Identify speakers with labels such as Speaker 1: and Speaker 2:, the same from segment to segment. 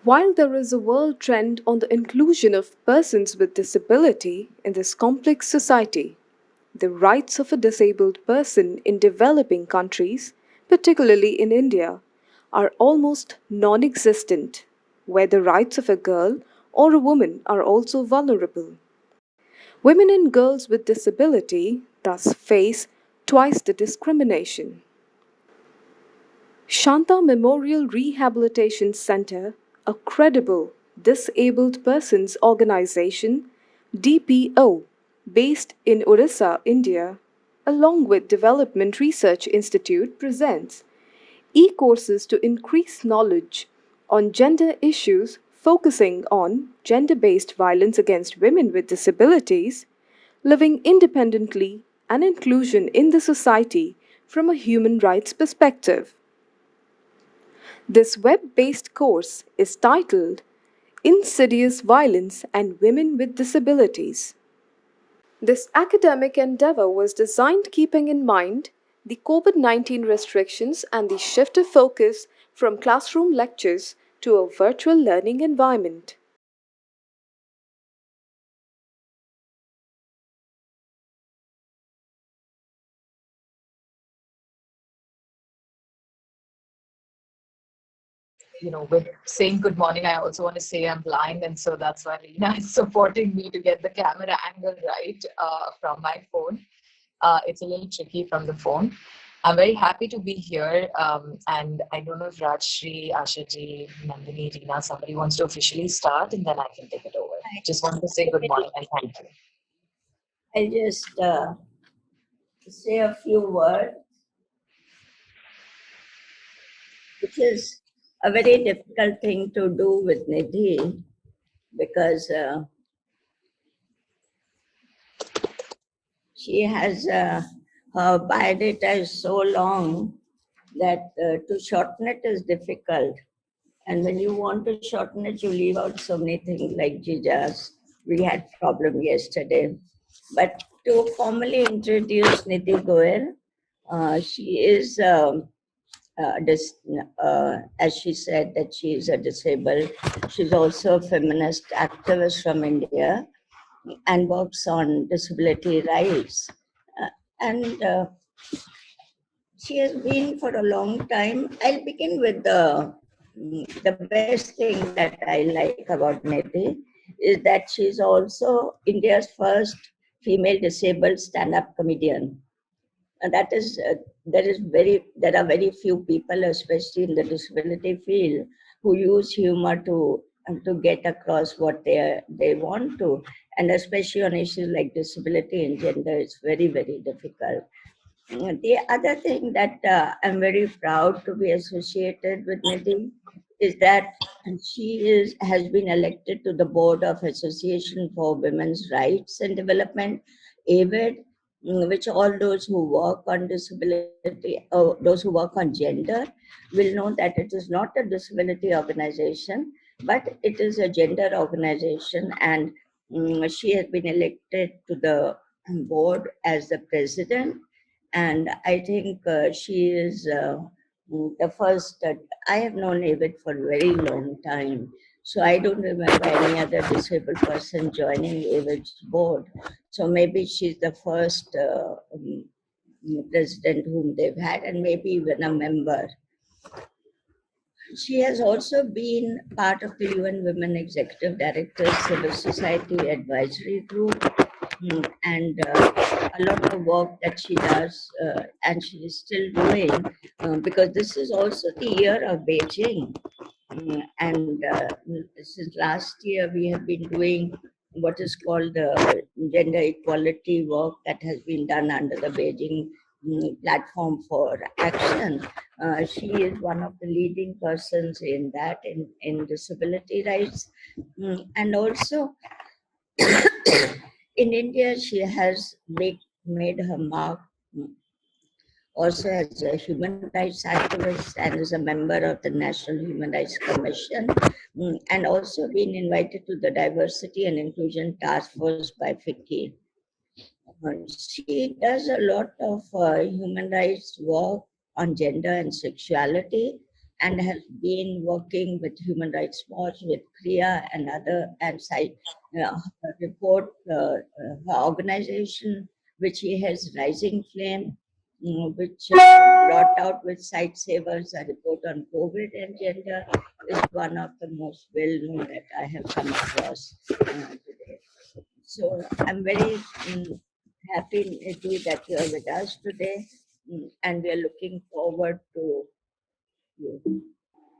Speaker 1: While there is a world trend on the inclusion of persons with disability in this complex society, the rights of a disabled person in developing countries, particularly in India, are almost non existent, where the rights of a girl or a woman are also vulnerable. Women and girls with disability thus face twice the discrimination. Shanta Memorial Rehabilitation Center, a credible disabled persons organization (DPO) based in Orissa, India, along with Development Research Institute presents e-courses to increase knowledge on gender issues focusing on gender-based violence against women with disabilities, living independently and inclusion in the society from a human rights perspective. This web based course is titled Insidious Violence and Women with Disabilities. This academic endeavor was designed keeping in mind the COVID 19 restrictions and the shift of focus from classroom lectures to a virtual learning environment.
Speaker 2: With saying good morning, I also want to say I'm blind, and so that's why Reena is supporting me to get the camera angle right from my phone. It's a little tricky from the phone. I'm very happy to be here, and I don't know if Rajshri, Ashaji, Nandini, Reena, somebody wants to officially start, and then I can take it over. Just wanted to say good morning and thank you.
Speaker 3: I'll just say a few words, which is a very difficult thing to do with Nidhi because she has her biodata is so long that to shorten it is difficult. And when you want to shorten it, you leave out so many things like Jijas. We had problem yesterday. But to formally introduce Nidhi Goyal, she is, as she said, that she is a disabled. She's also a feminist activist from India and works on disability rights. And she has been for a long time. I'll begin with the best thing that I like about Nidhi is that she's also India's first female disabled stand-up comedian. And that is there are very few people, especially in the disability field, who use humor to get across what they want to, and especially on issues like disability and gender, it's very very difficult. The other thing that I'm very proud to be associated with Nidhi is that has been elected to the board of Association for Women's Rights and Development, AVID, which all those who work on disability, those who work on gender, will know that it is not a disability organization, but it is a gender organization, and she has been elected to the board as the president, and I think she is the first. I have known David for a very long time, so I don't remember any other disabled person joining David's board. So maybe she's the first president whom they've had, and maybe even a member. She has also been part of the UN Women Executive Directors Civil Society Advisory Group, and a lot of work that she does, and she is still doing, because this is also the year of Beijing. And since last year, we have been doing what is called gender equality work that has been done under the Beijing platform for action. She is one of the leading persons in that, in disability rights. And also, in India, she has made her mark also as a human rights activist and as a member of the National Human Rights Commission, and also been invited to the Diversity and Inclusion Task Force by FICCI. She does a lot of human rights work on gender and sexuality, and has been working with Human Rights Watch, with CREA and other, and cite report her organization, which he has Rising Flame, which brought out with Site Savers a report on COVID and gender, is one of the most well-known that I have come across today. So I'm very happy, Nidhi, that you are with us today, and we are looking forward to you.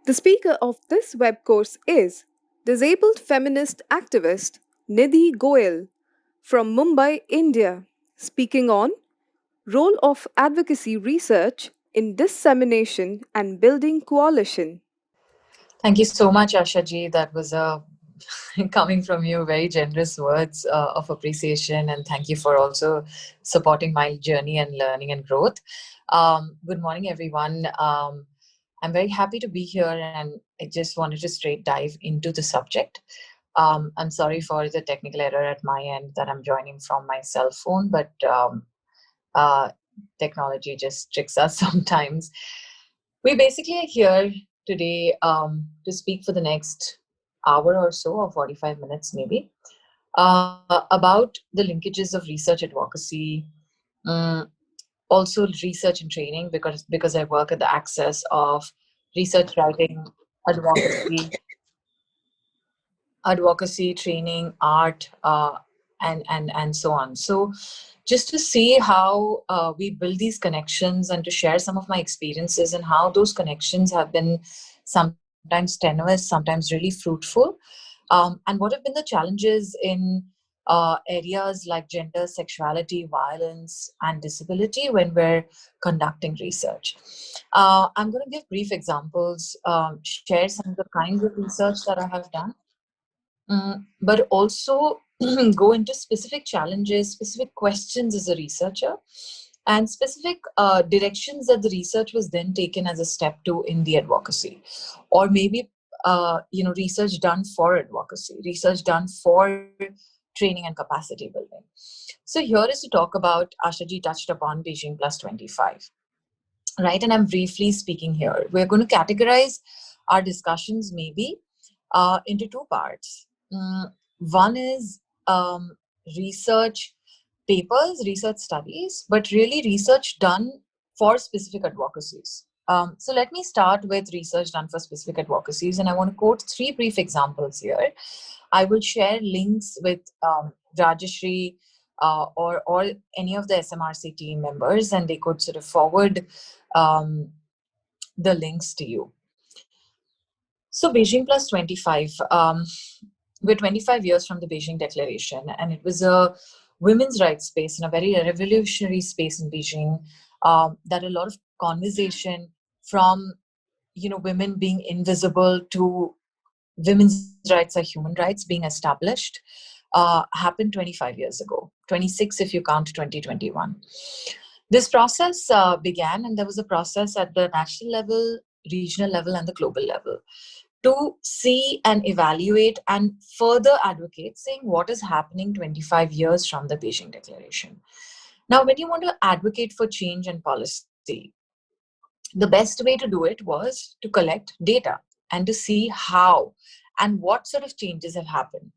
Speaker 1: The speaker of this web course is disabled feminist activist Nidhi Goyal from Mumbai, India, speaking on role of advocacy research in dissemination and building coalition.
Speaker 2: Thank you so much, Asha ji. That was coming from you, very generous words of appreciation, and thank you for also supporting my journey and learning and growth. Good morning, everyone. I'm very happy to be here, and I just wanted to straight dive into the subject. I'm sorry for the technical error at my end that I'm joining from my cell phone, but technology just tricks us sometimes. We basically are here today to speak for the next hour or so, or 45 minutes maybe, about the linkages of research advocacy, um, also research and training, because I work at the axis of research writing, advocacy training, art, and so on. So just to see how we build these connections and to share some of my experiences and how those connections have been sometimes tenuous, sometimes really fruitful, and what have been the challenges in areas like gender, sexuality, violence, and disability when we're conducting research. I'm going to give brief examples, share some of the kinds of research that I have done, but also go into specific challenges, specific questions as a researcher, and specific directions that the research was then taken as a step to in the advocacy, or maybe research done for advocacy, research done for training and capacity building. So here is to talk about, Ashaji touched upon Beijing Plus 25, right? And I'm briefly speaking here. We're going to categorize our discussions maybe into two parts. One is research papers, research studies, but really research done for specific advocacies. So let me start with research done for specific advocacies, and I want to quote three brief examples here. I will share links with Rajashri or any of the SMRC team members, and they could sort of forward the links to you. So Beijing Plus 25, we're 25 years from the Beijing Declaration, and it was a women's rights space and a very revolutionary space in Beijing, that a lot of conversation from women being invisible to women's rights are human rights being established happened 25 years ago, 26 if you count 2021. This process began, and there was a process at the national level, regional level, and the global level to see and evaluate and further advocate, saying what is happening 25 years from the Beijing Declaration. Now, when you want to advocate for change and policy, the best way to do it was to collect data and to see how and what sort of changes have happened.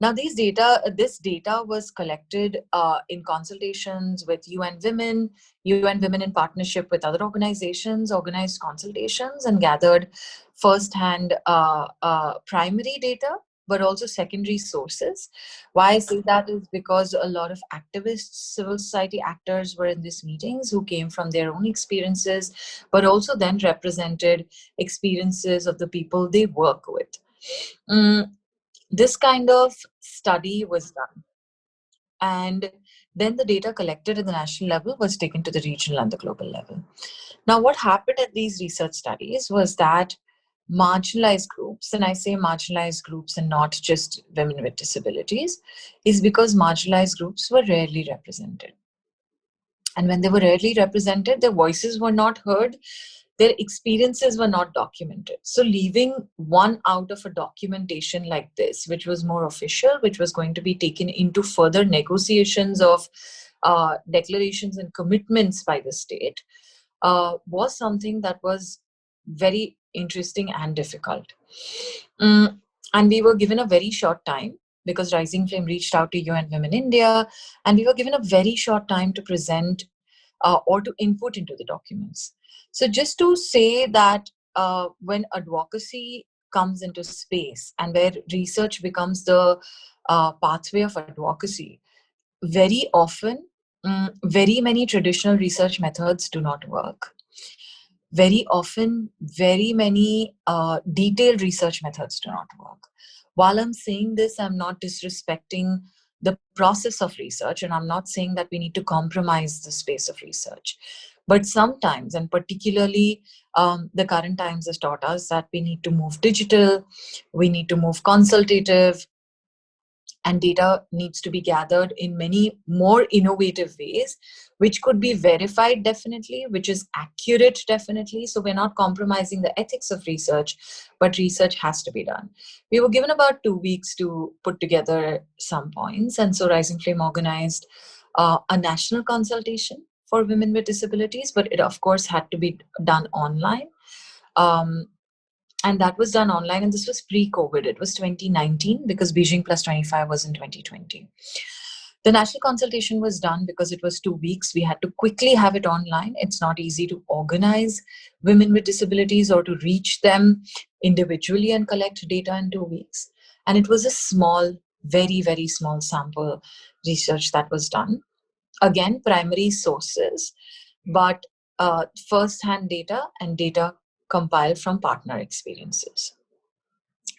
Speaker 2: Now, this data was collected in consultations with UN Women in partnership with other organizations, organized consultations, and gathered first-hand primary data, but also secondary sources. Why I say that is because a lot of activists, civil society actors were in these meetings who came from their own experiences, but also then represented experiences of the people they work with. This kind of study was done, and then the data collected at the national level was taken to the regional and the global level. Now, what happened at these research studies was that marginalized groups, and I say marginalized groups and not just women with disabilities, is because marginalized groups were rarely represented. And when they were rarely represented, their voices were not heard, their experiences were not documented. So leaving one out of a documentation like this, which was more official, which was going to be taken into further negotiations of declarations and commitments by the state, was something that was very interesting and difficult. And we were given a very short time because Rising Flame reached out to UN Women India, and we were given a very short time to present or to input into the documents. So just to say that when advocacy comes into space and where research becomes the pathway of advocacy, very often, very many traditional research methods do not work. Very often, very many detailed research methods do not work. While I'm saying this, I'm not disrespecting the process of research, and I'm not saying that we need to compromise the space of research. But sometimes, and particularly the current times has taught us that we need to move digital, we need to move consultative, and data needs to be gathered in many more innovative ways, which could be verified definitely, which is accurate definitely. So we're not compromising the ethics of research, but research has to be done. We were given about 2 weeks to put together some points. And so Rising Flame organized a national consultation for women with disabilities, but it of course had to be done online. And that was done online, and this was pre-COVID. It was 2019 because Beijing Plus 25 was in 2020. The national consultation was done because it was 2 weeks. We had to quickly have it online. It's not easy to organize women with disabilities or to reach them individually and collect data in 2 weeks. And it was a small, very, very small sample research that was done. Again, primary sources, but first-hand data and data compiled from partner experiences.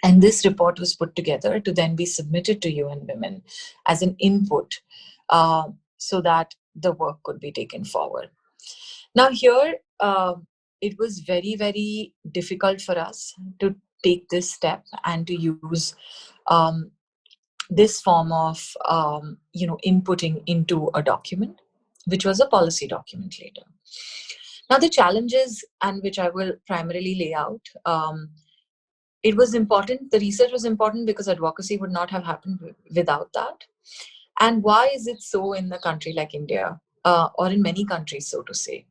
Speaker 2: And this report was put together to then be submitted to UN Women as an input so that the work could be taken forward. Now here, it was very, very difficult for us to take this step and to use this form of inputting into a document, which was a policy document later. Now the challenges, and which I will primarily lay out, it was important, the research was important because advocacy would not have happened without that. And why is it so in a country like India, or in many countries, so to say?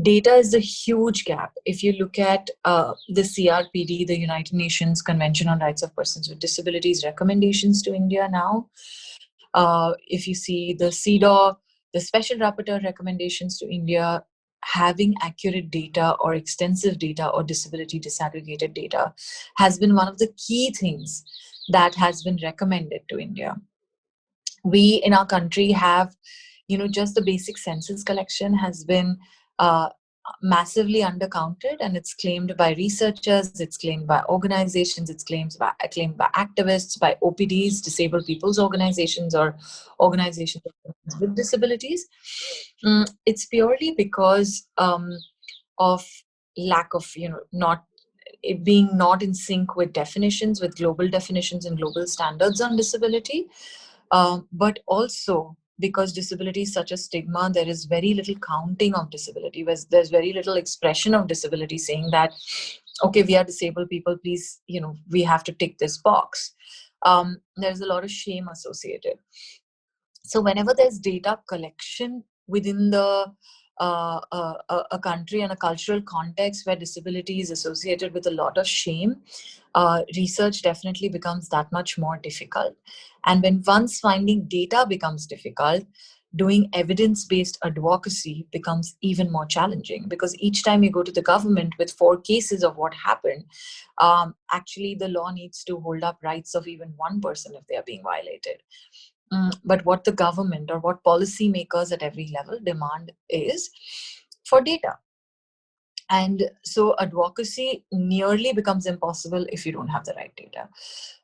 Speaker 2: Data is a huge gap. If you look at the CRPD, the United Nations Convention on Rights of Persons with Disabilities recommendations to India now, if you see the CEDAW, the Special Rapporteur recommendations to India, having accurate data or extensive data or disability disaggregated data has been one of the key things that has been recommended to India. We in our country have, just the basic census collection has been massively undercounted, and it's claimed by researchers, it's claimed by organizations, it's claimed by activists, by OPDs, disabled people's organizations, or organizations with disabilities. It's purely because of lack of, not it being not in sync with definitions, with global definitions and global standards on disability, but also because disability is such a stigma, there is very little counting of disability. There's very little expression of disability saying that, okay, we are disabled people, please, we have to tick this box. There's a lot of shame associated. So whenever there's data collection within the a country and a cultural context where disability is associated with a lot of shame, research definitely becomes that much more difficult. And when once finding data becomes difficult, doing evidence-based advocacy becomes even more challenging, because each time you go to the government with 4 cases of what happened, actually the law needs to hold up rights of even one person if they are being violated. But what the government or what policymakers at every level demand is for data. And so advocacy nearly becomes impossible if you don't have the right data.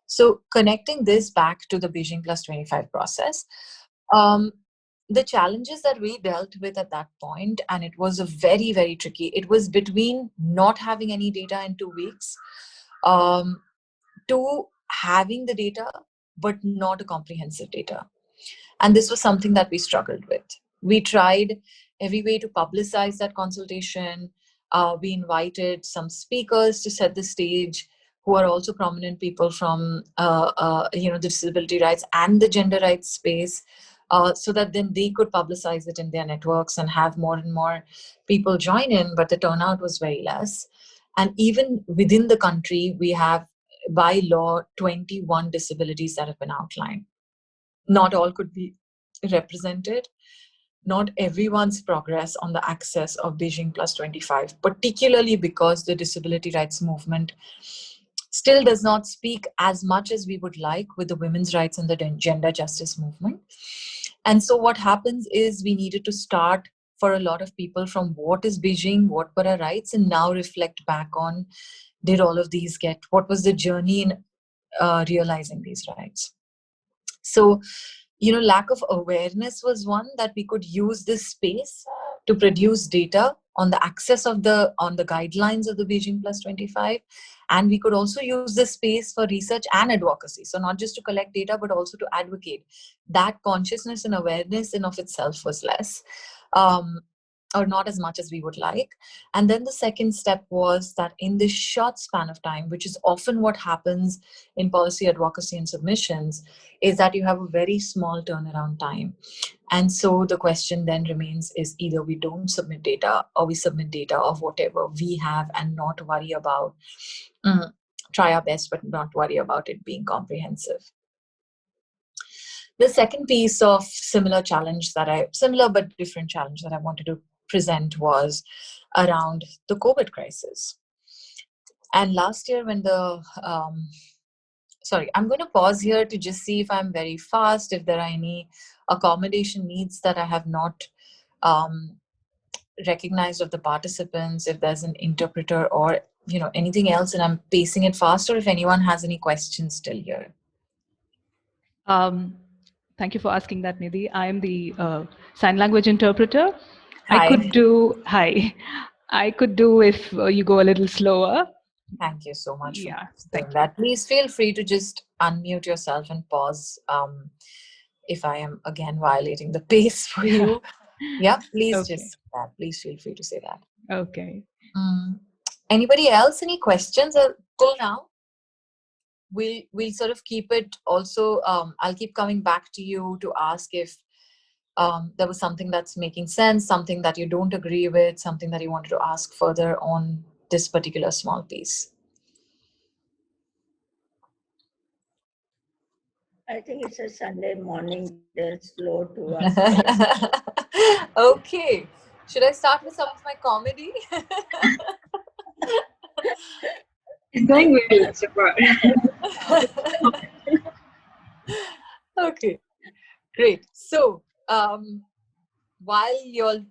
Speaker 2: So connecting this back to the Beijing Plus 25 process, the challenges that we dealt with at that point, and it was a very, very tricky, it was between not having any data in 2 weeks to having the data, but not a comprehensive data. And this was something that we struggled with. We tried every way to publicize that consultation. We invited some speakers to set the stage who are also prominent people from the disability rights and the gender rights space, so that then they could publicize it in their networks and have more and more people join in, but the turnout was very less. And even within the country, we have, by law, 21 disabilities that have been outlined. Not all could be represented. Not everyone's progress on the access of Beijing Plus 25, particularly because the disability rights movement still does not speak as much as we would like with the women's rights and the gender justice movement. And so what happens is we needed to start for a lot of people from what is Beijing, what were our rights, and now reflect back on, did all of these what was the journey in realizing these rights? So, lack of awareness was one, that we could use this space to produce data on the access on the guidelines of the Beijing Plus 25. And we could also use this space for research and advocacy. So not just to collect data, but also to advocate. That consciousness and awareness in of itself was less. Or not as much as we would like. And then the second step was that in this short span of time, which is often what happens in policy advocacy and submissions, is that you have a very small turnaround time. And so the question then remains is either we don't submit data or we submit data of whatever we have and not worry about, try our best, but not worry about it being comprehensive. The second piece of similar but different challenge that I wanted to present was around the COVID crisis. And last year when I'm going to pause here to just see if I'm very fast, if there are any accommodation needs that I have not recognized of the participants, if there's an interpreter or anything else and I'm pacing it fast, or if anyone has any questions still here.
Speaker 4: Thank you for asking that, Nidhi. I am the sign language interpreter.
Speaker 2: Hi.
Speaker 4: I could do if you go a little slower.
Speaker 2: Thank you so much
Speaker 4: Yeah,
Speaker 2: for doing that. Please feel free to just unmute yourself and pause if I am again violating the pace for you. Yeah, please
Speaker 4: Okay.
Speaker 2: just say that. Please feel free to say that.
Speaker 4: Okay.
Speaker 2: Anybody else? Any questions till now? We'll sort of keep it also. I'll keep coming back to you to ask if there was something that's making sense, something that you don't agree with, something that you wanted to ask further on this particular small piece.
Speaker 3: I think it's a Sunday morning. They're slow to us.
Speaker 2: Okay. Should I start with some of my comedy?
Speaker 5: It's going well so far.
Speaker 2: Okay, great. So while you'll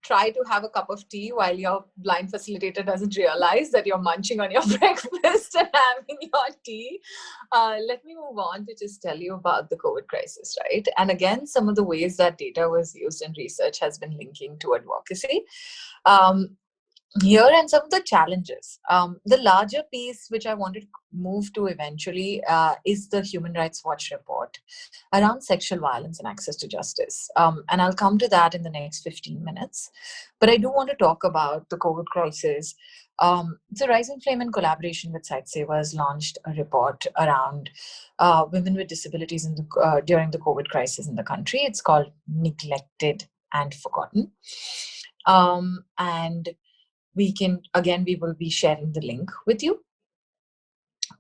Speaker 2: try to have a cup of tea while your blind facilitator doesn't realize that you're munching on your breakfast and having your tea, let me move on to just tell you about the COVID crisis, right? And again, some of the ways that data was used in research has been linking to advocacy. Here and some of the challenges. The larger piece which I wanted to move to eventually is the Human Rights Watch report around sexual violence and access to justice. And I'll come to that in the next 15 minutes. But I do want to talk about the COVID crisis. So Rising Flame in collaboration with Sightsavers launched a report around women with disabilities during the COVID crisis in the country. It's called Neglected and Forgotten. And we will be sharing the link with you.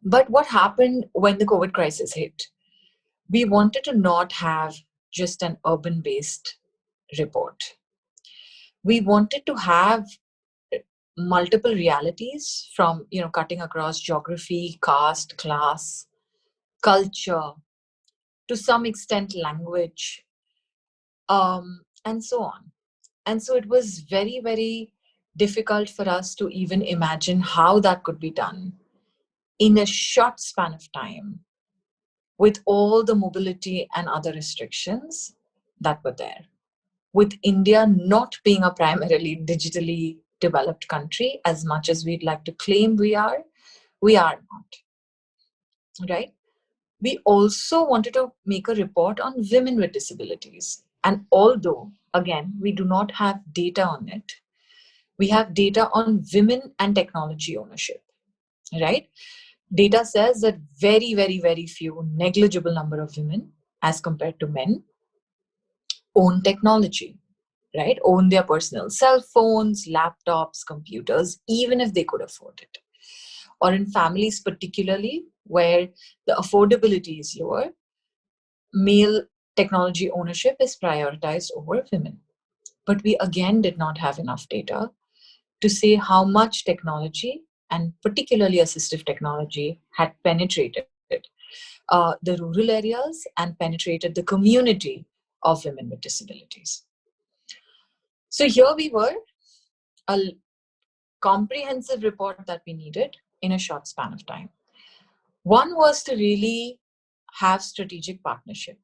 Speaker 2: But what happened when the COVID crisis hit? We wanted to not have just an urban-based report. We wanted to have multiple realities from, cutting across geography, caste, class, culture, to some extent language, and so on. And so it was very, very difficult for us to even imagine how that could be done in a short span of time with all the mobility and other restrictions that were there. With India not being a primarily digitally developed country as much as we'd like to claim we are not, right? We also wanted to make a report on women with disabilities. And although, again, we do not have data on it, we have data on women and technology ownership, right? Data says that very, very, very few, negligible number of women as compared to men own technology. right? Own their personal cell phones, laptops, computers, even if they could afford it. Or in families particularly, where the affordability is lower, male technology ownership is prioritized over women. But we again did not have enough data to say how much technology, and particularly assistive technology, had penetrated the rural areas and penetrated the community of women with disabilities. So here we were, a comprehensive report that we needed in a short span of time. One was to really have strategic partnership.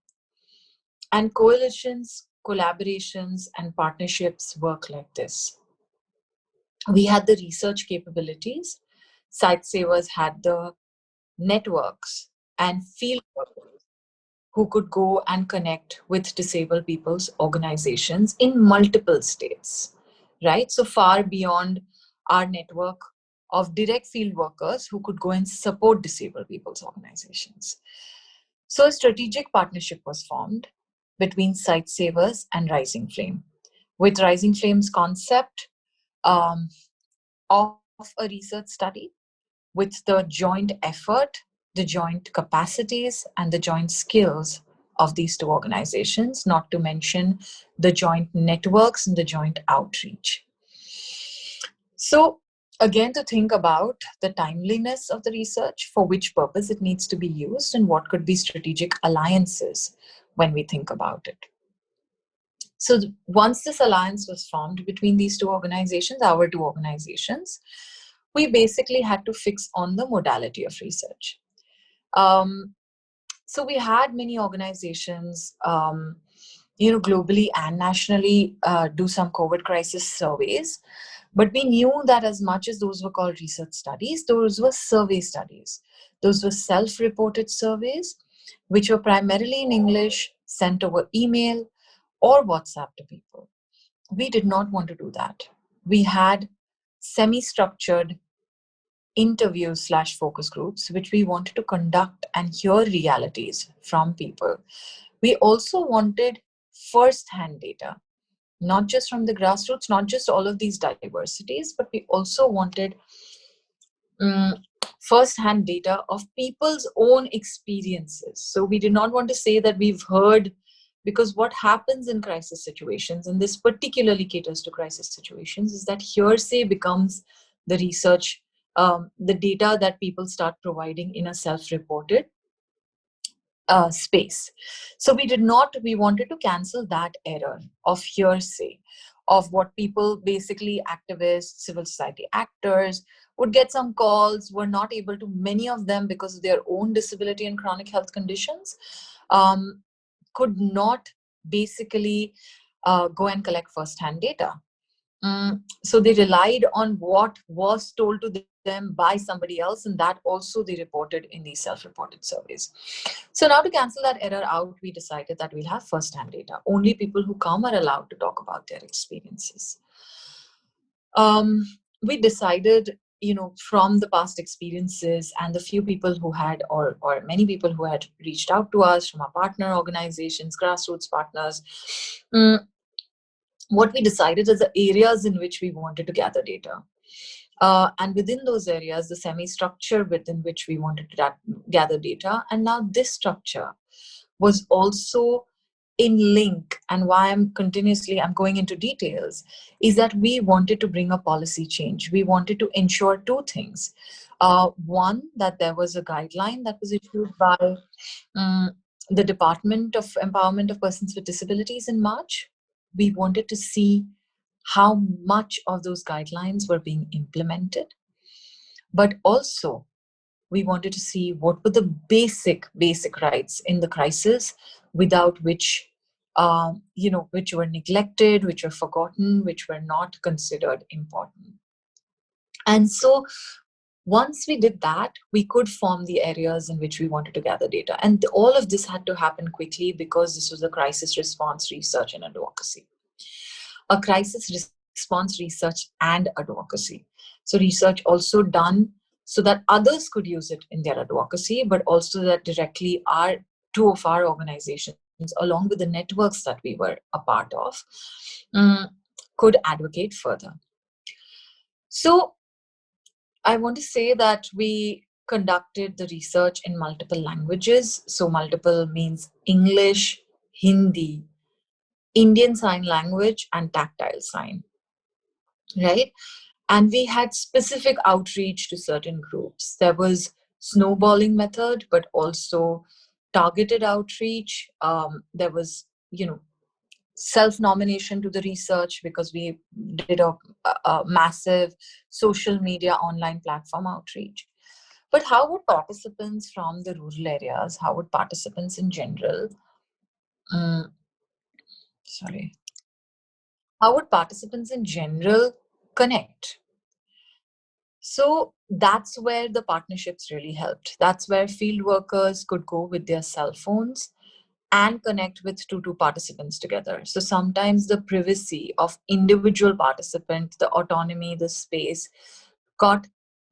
Speaker 2: And coalitions, collaborations, and partnerships work like this. We had the research capabilities. Site Savers had the networks and field workers who could go and connect with disabled people's organizations in multiple states, right? So far beyond our network of direct field workers who could go and support disabled people's organizations. So a strategic partnership was formed between Site Savers and Rising Flame, with Rising Flame's concept of a research study, with the joint effort, the joint capacities, and the joint skills of these two organizations, not to mention the joint networks and the joint outreach. So again, to think about the timeliness of the research, for which purpose it needs to be used, and what could be strategic alliances when we think about it. So once this alliance was formed between these two organizations, our two organizations, we basically had to fix on the modality of research. So we had many organizations, globally and nationally do some COVID crisis surveys. But we knew that as much as those were called research studies, those were survey studies. Those were self-reported surveys, which were primarily in English, sent over email or WhatsApp to people. We did not want to do that. We had semi-structured interviews / focus groups, which we wanted to conduct and hear realities from people. We also wanted first-hand data, not just from the grassroots, not just all of these diversities, but we also wanted first-hand data of people's own experiences. So we did not want to say that we've heard, because what happens in crisis situations, and this particularly caters to crisis situations, is that hearsay becomes the research, the data that people start providing in a self-reported space. So we wanted to cancel that error of hearsay, of what people, basically activists, civil society actors, would get some calls, were not able to, many of them because of their own disability and chronic health conditions, could not basically go and collect first-hand data. So they relied on what was told to them by somebody else, and that also they reported in these self-reported surveys. So now, to cancel that error out, we decided that we'll have first-hand data. Only people who come are allowed to talk about their experiences. We decided, from the past experiences and the few people who had, or many people who had reached out to us from our partner organizations, grassroots partners, what we decided is the areas in which we wanted to gather data. And within those areas, the semi-structure within which we wanted to gather data. And now this structure was also in link, and why I'm going into details, is that we wanted to bring a policy change. We wanted to ensure two things. One, that there was a guideline that was issued by the Department of Empowerment of Persons with Disabilities in March. We wanted to see how much of those guidelines were being implemented, but also we wanted to see what were the basic rights in the crisis, without which, which were neglected, which were forgotten, which were not considered important. And so once we did that, we could form the areas in which we wanted to gather data. And all of this had to happen quickly because this was a crisis response, research, and advocacy. A crisis response, research, and advocacy. So research also done so that others could use it in their advocacy, but also that directly two of our organizations along with the networks that we were a part of, could advocate further. So I want to say that we conducted the research in multiple languages. So multiple means English, Hindi, Indian Sign Language, and tactile sign, right? And we had specific outreach to certain groups. There was snowballing method, but also targeted outreach. There was, self-nomination to the research, because we did a massive social media online platform outreach. But how would participants from the rural areas, how would participants in general, how would participants in general connect? So that's where the partnerships really helped. That's where field workers could go with their cell phones and connect with two participants together. So sometimes the privacy of individual participant, the autonomy, the space got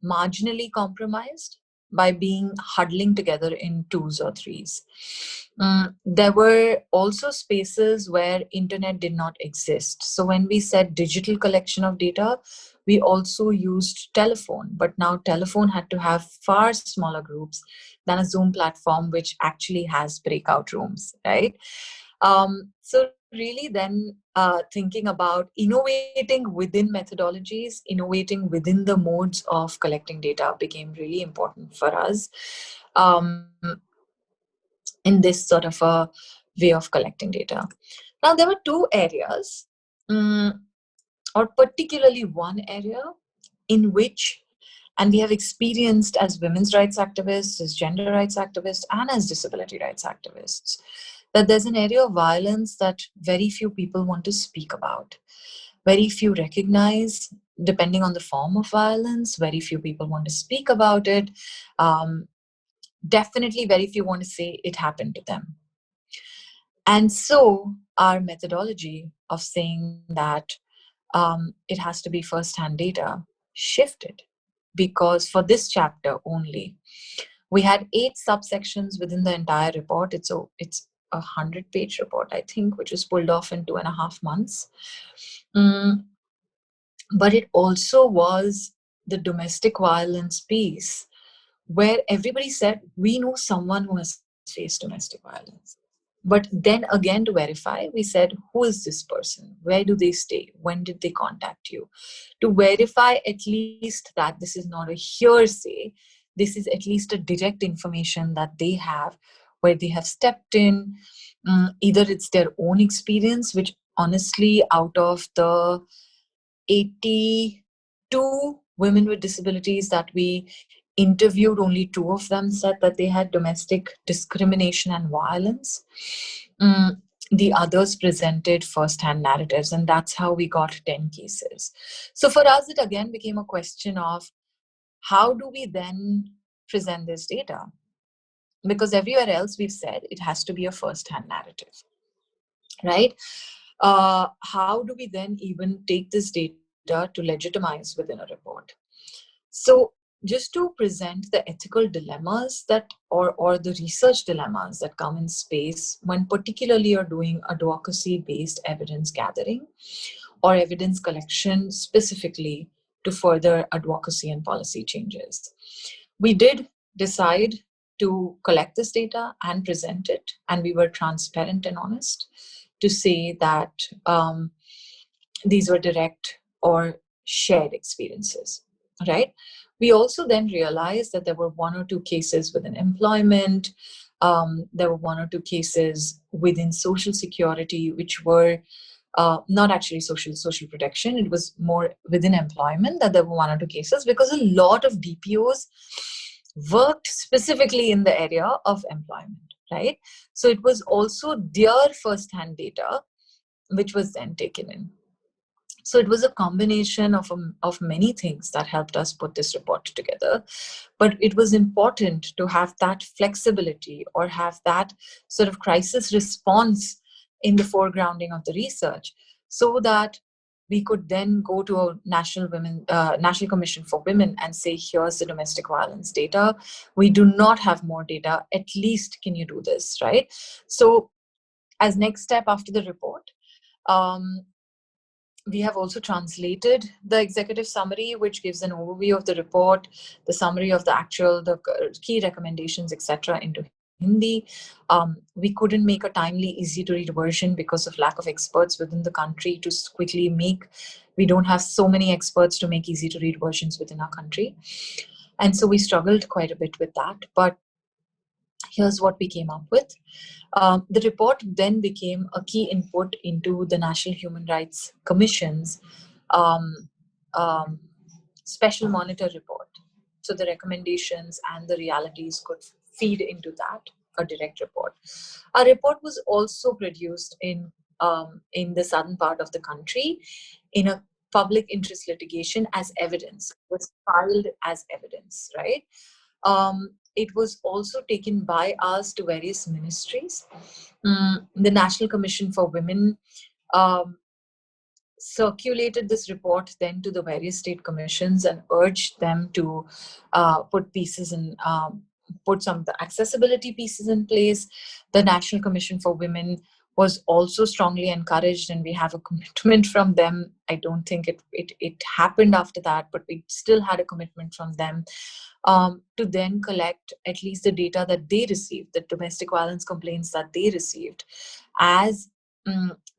Speaker 2: marginally compromised by being huddling together in twos or threes. There were also spaces where internet did not exist. So when we said digital collection of data, we also used telephone, but now telephone had to have far smaller groups than a Zoom platform, which actually has breakout rooms, right? So really then thinking about innovating within methodologies, innovating within the modes of collecting data became really important for us in this sort of a way of collecting data. Now, there were two areas, or particularly one area in which, and we have experienced as women's rights activists, as gender rights activists, and as disability rights activists, that there's an area of violence that very few people want to speak about. Very few recognize, depending on the form of violence, very few people want to speak about it. Definitely very few want to say it happened to them. And so our methodology of saying that it has to be first-hand data shifted, because for this chapter only, we had 8 subsections within the entire report. It's a 100-page report, I think, which was pulled off in 2.5 months. But it also was the domestic violence piece, where everybody said, we know someone who has faced domestic violence. But then again, to verify, we said, who is this person? Where do they stay? When did they contact you? To verify at least that this is not a hearsay, this is at least a direct information that they have, where they have stepped in. Either it's their own experience, which honestly, out of the 82 women with disabilities that we interviewed, only 2 of them said that they had domestic discrimination and violence. The others presented first-hand narratives, and that's how we got 10 cases. So for us, it again became a question of how do we then present this data? Because everywhere else we've said it has to be a first-hand narrative, right? How do we then even take this data to legitimize within a report? So just to present the ethical dilemmas that, or the research dilemmas that come in space when particularly you're doing advocacy-based evidence gathering or evidence collection specifically to further advocacy and policy changes. We did decide to collect this data and present it, and we were transparent and honest to say that these were direct or shared experiences, right? We also then realized that there were 1 or 2 cases within employment, there were 1 or 2 cases within social security, which were not actually social protection. It was more within employment that there were 1 or 2 cases, because a lot of DPOs worked specifically in the area of employment, right? So it was also their first-hand data, which was then taken in. So it was a combination of many things that helped us put this report together. But it was important to have that flexibility or have that sort of crisis response in the foregrounding of the research, so that we could then go to a National Commission for Women and say, here's the domestic violence data. We do not have more data. At least can you do this, right? So As next step after the report, we have also translated the executive summary, which gives an overview of the report, the summary of the key recommendations, etc., into Hindi. We couldn't make a timely, easy to read version because of lack of experts within the country to quickly make. We don't have so many experts to make easy to read versions within our country. And so we struggled quite a bit with that. But here's what we came up with. The report then became a key input into the National Human Rights Commission's special monitor report. So the recommendations and the realities could feed into that, a direct report. A report was also produced in the southern part of the country in a public interest litigation as evidence. It was filed as evidence, right? It was also taken by us to various ministries. The National Commission for Women circulated this report then to the various state commissions and urged them to put pieces in, put some of the accessibility pieces in place. The National Commission for Women was also strongly encouraged, and we have a commitment from them. I don't think it happened after that, but we still had a commitment from them to then collect at least the data that they received, the domestic violence complaints that they received, as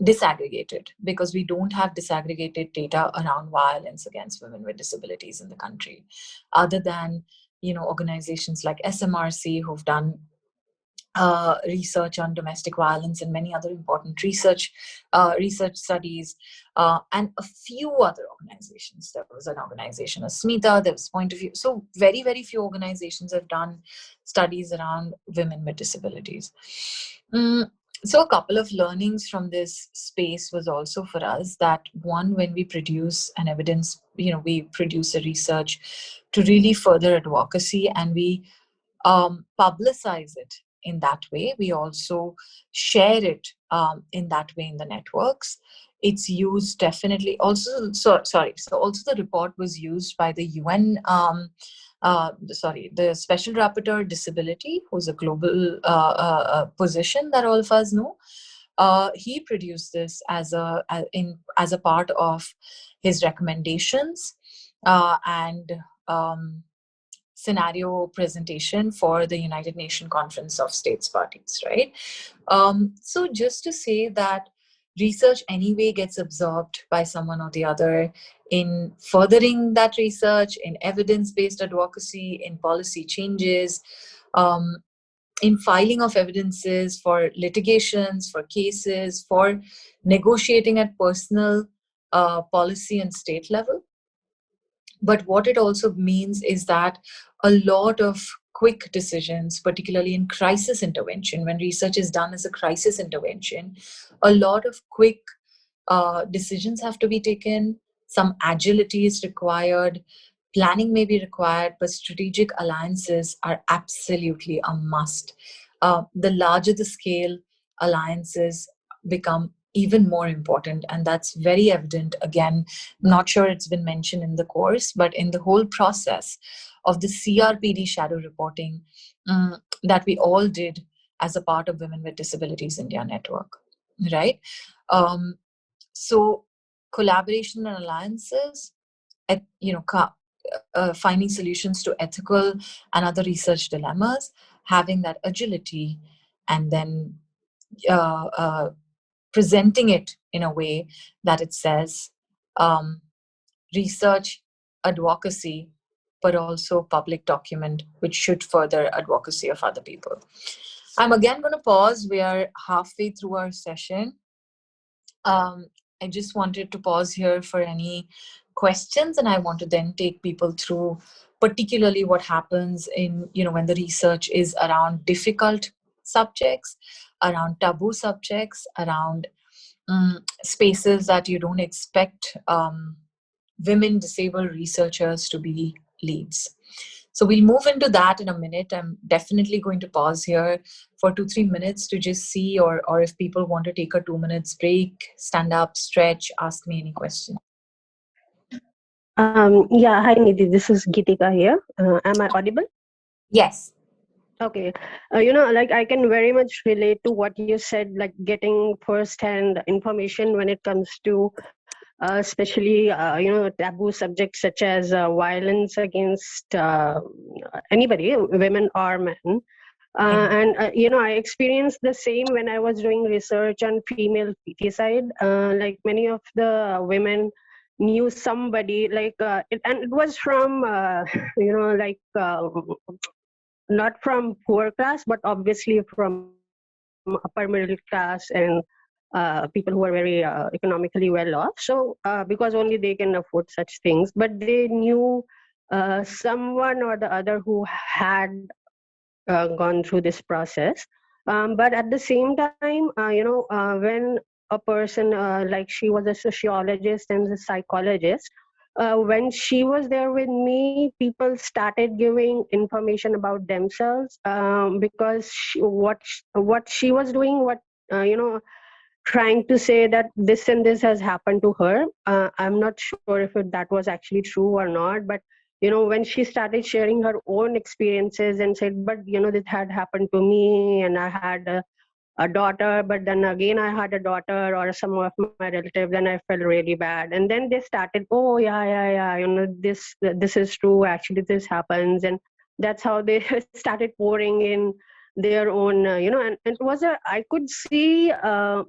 Speaker 2: disaggregated, because we don't have disaggregated data around violence against women with disabilities in the country, other than organizations like SMRC who've done research on domestic violence and many other important research studies, and a few other organizations. There was an organization, Asmita, there was Point of View. So very, very few organizations have done studies around women with disabilities. So a couple of learnings from this space was also for us that, one, when we produce an evidence, we produce a research to really further advocacy, and we publicize it in that way. We also share it in that way in the networks. It's used definitely also. So also the report was used by the UN. The Special Rapporteur Disability, who's a global position that all of us know. He produced this as a part of his recommendations and scenario presentation for the United Nations Conference of States Parties, right? So just to say that research anyway gets absorbed by someone or the other in furthering that research, in evidence-based advocacy, in policy changes, in filing of evidences for litigations, for cases, for negotiating at personal policy and state level. But what it also means is that a lot of quick decisions, particularly in crisis intervention, when research is done as a crisis intervention, a lot of quick decisions have to be taken. Some agility is required. Planning may be required, but strategic alliances are absolutely a must. The larger the scale, alliances become even more important, and that's very evident. Again, not sure it's been mentioned in the course, but in the whole process of the CRPD shadow reporting that we all did as a part of Women with Disabilities India network, right? So collaboration and alliances, finding solutions to ethical and other research dilemmas, having that agility, and then presenting it in a way that it says research, advocacy, but also public document, which should further advocacy of other people. I'm again going to pause. We are halfway through our session. I just wanted to pause here for any questions, and I want to then take people through particularly what happens in, when the research is around difficult subjects, around taboo subjects, around spaces that you don't expect women disabled researchers to be leads. So we'll move into that in a minute. I'm definitely going to pause here for 2-3 minutes to just see, or if people want to take a 2 minutes break, stand up, stretch, ask me any question.
Speaker 6: Yeah, hi Nidhi, this is Geetika here. Am I audible?
Speaker 2: Yes.
Speaker 6: Okay. Like I can very much relate to what you said, like getting first-hand information when it comes to especially, taboo subjects such as violence against anybody, women or men. I experienced the same when I was doing research on female feticide. Like many of the women knew somebody, and it was from, like not from poor class, but obviously from upper middle class and people who are very economically well off. So because only they can afford such things, but they knew someone or the other who had gone through this process. But at the same time, when a person, like she was a sociologist and a psychologist, when she was there with me, people started giving information about themselves, because what she was doing, trying to say that this and this has happened to her. I'm not sure if that was actually true or not, but when she started sharing her own experiences and said, but this had happened to me, and I had a daughter, but then again I had a daughter or some of my relatives, then I felt really bad. And then they started, oh yeah, this is true, actually this happens. And that's how they started pouring in their own, and it was I could see a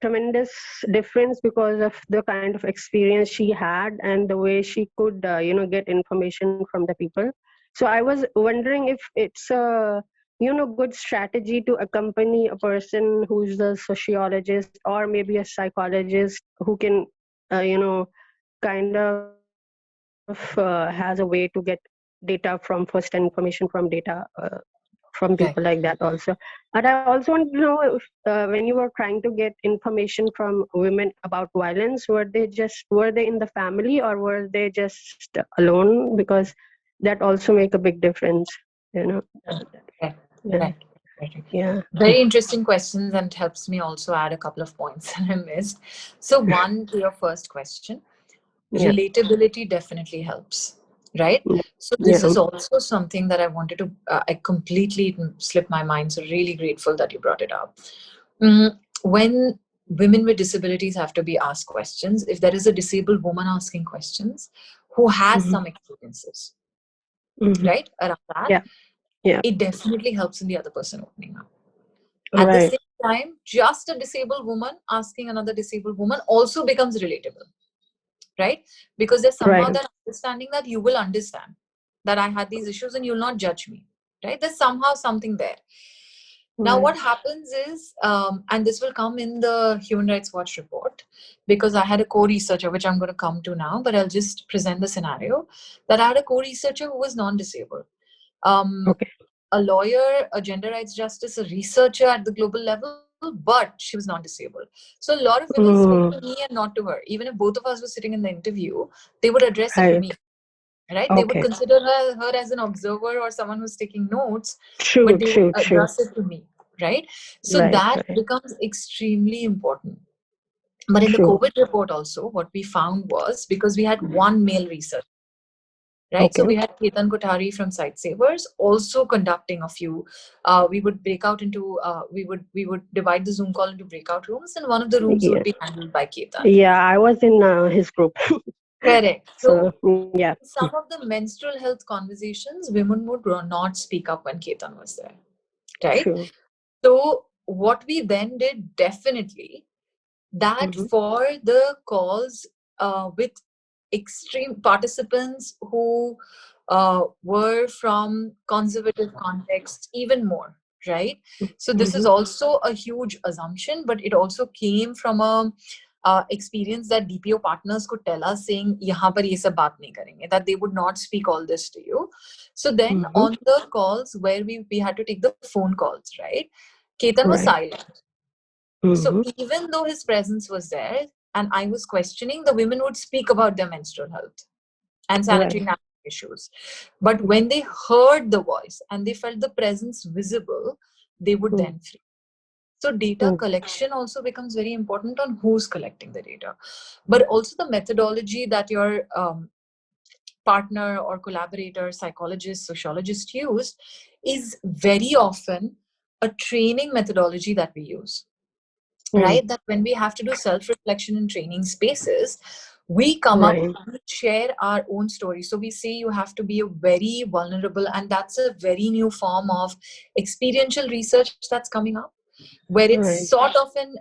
Speaker 6: tremendous difference because of the kind of experience she had and the way she could get information from the people. So I was wondering if it's a good strategy to accompany a person who's a sociologist or maybe a psychologist who can kind of has a way to get data from first-hand information from data from people like
Speaker 2: Right.
Speaker 6: that also. And I also want to know if when you were trying to get information from women about violence, were they in the family or were they just alone? Because that also make a big difference, you know.
Speaker 2: Right.
Speaker 6: Yeah,
Speaker 2: Right. Right.
Speaker 6: yeah.
Speaker 2: Very interesting questions, and helps me also add a couple of points that I missed. So, one, to your first question,
Speaker 6: Yeah,
Speaker 2: relatability definitely helps, right? So, this
Speaker 6: yeah.
Speaker 2: is also something that I wanted to, I completely slipped my mind. So, really grateful that you brought it up. When women with disabilities have to be asked questions, if there is a disabled woman asking questions who has
Speaker 6: Mm-hmm.
Speaker 2: some experiences,
Speaker 6: Mm-hmm.
Speaker 2: right, around that,
Speaker 6: Yeah, yeah.
Speaker 2: it definitely helps in the other person opening up. At the
Speaker 6: Right,
Speaker 2: same time, just a disabled woman asking another disabled woman also becomes relatable, right? Because there's somehow
Speaker 6: right.
Speaker 2: that understanding that you will understand that I had these issues and you'll not judge me, right? There's somehow something there. Now,
Speaker 6: Right.
Speaker 2: what happens is, and this will come in the Human Rights Watch report, because I had a co-researcher, which I'm going to come to now, but I'll just present the scenario that I had a co-researcher who was non-disabled. Um,
Speaker 6: Okay.
Speaker 2: a lawyer, a gender rights justice, a researcher at the global level, but she was non-disabled. So a lot of women spoke to
Speaker 6: Mm,
Speaker 2: me and not to her. Even if both of us were sitting in the interview, they would address it to
Speaker 6: right.
Speaker 2: me, right? They would
Speaker 6: Okay.
Speaker 2: consider her as an observer or someone who's taking notes,
Speaker 6: True,
Speaker 2: but they would
Speaker 6: true, true.
Speaker 2: address it to me, right? So
Speaker 6: Right,
Speaker 2: that
Speaker 6: right.
Speaker 2: becomes extremely important. But in the
Speaker 6: True.
Speaker 2: COVID report also, what we found was, because we had one male researcher, right? So
Speaker 6: Okay.
Speaker 2: we had Ketan Kothari from Site Savers also conducting a few. We would break out into. We would divide the Zoom call into breakout rooms, and one of the rooms would
Speaker 6: Yes.
Speaker 2: be handled by Ketan.
Speaker 6: Yeah, I was in his group.
Speaker 2: Correct.
Speaker 6: So,
Speaker 2: So
Speaker 6: yeah.
Speaker 2: some of the menstrual health conversations, women would not speak up when Ketan was there, right?
Speaker 6: True.
Speaker 2: So what we then did, definitely, that
Speaker 6: Mm-hmm.
Speaker 2: for the calls with extreme participants who were from conservative contexts, even more, right? So this is
Speaker 6: Mm-hmm.
Speaker 2: also a huge assumption, but it also came from a experience that DPO partners could tell us, saying yahan par ye sab baat nahi karenge, that they would not speak all this to you. So then
Speaker 6: Mm-hmm.
Speaker 2: on the calls where we had to take the phone calls, right, Ketan was
Speaker 6: Right.
Speaker 2: silent. So
Speaker 6: Mm-hmm.
Speaker 2: even though his presence was there and I was questioning, the women would speak about their menstrual health and sanitary
Speaker 6: Right.
Speaker 2: napkin issues. But when they heard the voice and they felt the presence visible, they would
Speaker 6: Mm-hmm.
Speaker 2: then free. So data collection also becomes very important on who's collecting the data, but also the methodology that you're partner or collaborator, psychologist, sociologist use is very often a training methodology that we use, right? That when we have to do self-reflection in training spaces, we come up, we share our own story. So we say you have to be a very vulnerable, and that's a very new form of experiential research that's coming up, where it's sort of an